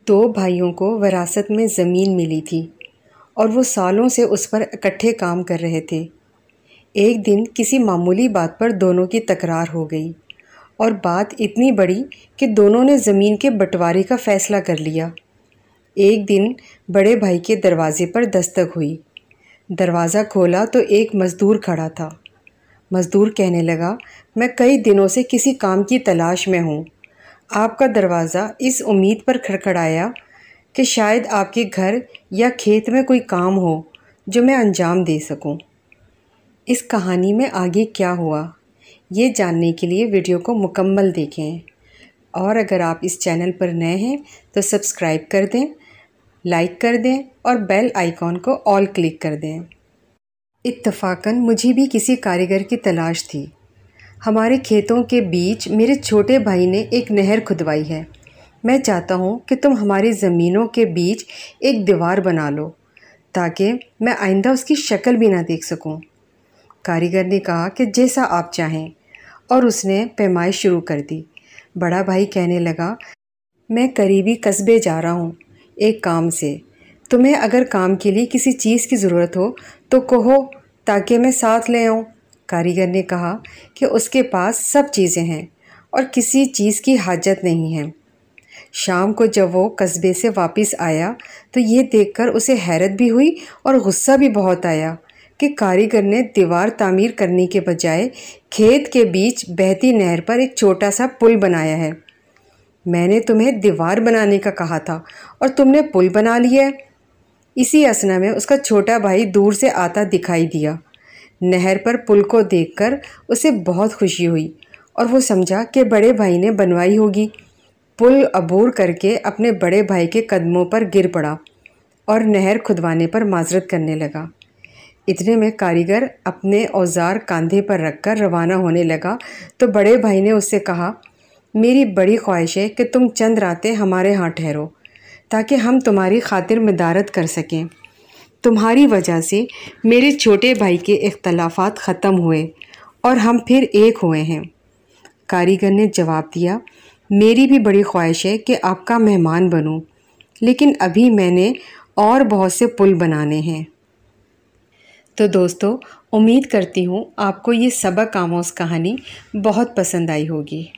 दो भाइयों को विरासत में ज़मीन मिली थी और वो सालों से उस पर इकट्ठे काम कर रहे थे। एक दिन किसी मामूली बात पर दोनों की तकरार हो गई और बात इतनी बड़ी कि दोनों ने ज़मीन के बंटवारे का फ़ैसला कर लिया। एक दिन बड़े भाई के दरवाज़े पर दस्तक हुई। दरवाज़ा खोला तो एक मज़दूर खड़ा था। मज़दूर कहने लगा, मैं कई दिनों से किसी काम की तलाश में हूँ। आपका दरवाज़ा इस उम्मीद पर खड़खड़ाया कि शायद आपके घर या खेत में कोई काम हो जो मैं अंजाम दे सकूं। इस कहानी में आगे क्या हुआ, ये जानने के लिए वीडियो को मुकम्मल देखें। और अगर आप इस चैनल पर नए हैं तो सब्सक्राइब कर दें, लाइक कर दें और बेल आइकॉन को ऑल क्लिक कर दें। इत्तफाकन मुझे भी किसी कारीगर की तलाश थी। हमारे खेतों के बीच मेरे छोटे भाई ने एक नहर खुदवाई है। मैं चाहता हूँ कि तुम हमारी ज़मीनों के बीच एक दीवार बना लो ताकि मैं आइंदा उसकी शक्ल भी ना देख सकूँ। कारीगर ने कहा कि जैसा आप चाहें, और उसने पैमाइश शुरू कर दी। बड़ा भाई कहने लगा, मैं करीबी कस्बे जा रहा हूँ एक काम से। तुम्हें अगर काम के लिए किसी चीज़ की ज़रूरत हो तो कहो ताकि मैं साथ ले आऊँ। कारीगर ने कहा कि उसके पास सब चीज़ें हैं और किसी चीज़ की हाजत नहीं है। शाम को जब वो कस्बे से वापस आया तो ये देखकर उसे हैरत भी हुई और गुस्सा भी बहुत आया कि कारीगर ने दीवार तामीर करने के बजाय खेत के बीच बहती नहर पर एक छोटा सा पुल बनाया है। मैंने तुम्हें दीवार बनाने का कहा था और तुमने पुल बना लिया है। इसी असना में उसका छोटा भाई दूर से आता दिखाई दिया। नहर पर पुल को देखकर उसे बहुत खुशी हुई और वो समझा कि बड़े भाई ने बनवाई होगी। पुल अबूर करके अपने बड़े भाई के कदमों पर गिर पड़ा और नहर खुदवाने पर माजरत करने लगा। इतने में कारीगर अपने औजार कंधे पर रखकर रवाना होने लगा तो बड़े भाई ने उससे कहा, मेरी बड़ी ख्वाहिश है कि तुम चंद रातें हमारे यहाँ ठहरो ताकि हम तुम्हारी खातिर मदारत कर सकें। तुम्हारी वजह से मेरे छोटे भाई के इख्तलाफात ख़त्म हुए और हम फिर एक हुए हैं। कारीगर ने जवाब दिया, मेरी भी बड़ी ख्वाहिश है कि आपका मेहमान बनूं, लेकिन अभी मैंने और बहुत से पुल बनाने हैं। तो दोस्तों, उम्मीद करती हूँ आपको ये सबक आमोज़ कहानी बहुत पसंद आई होगी।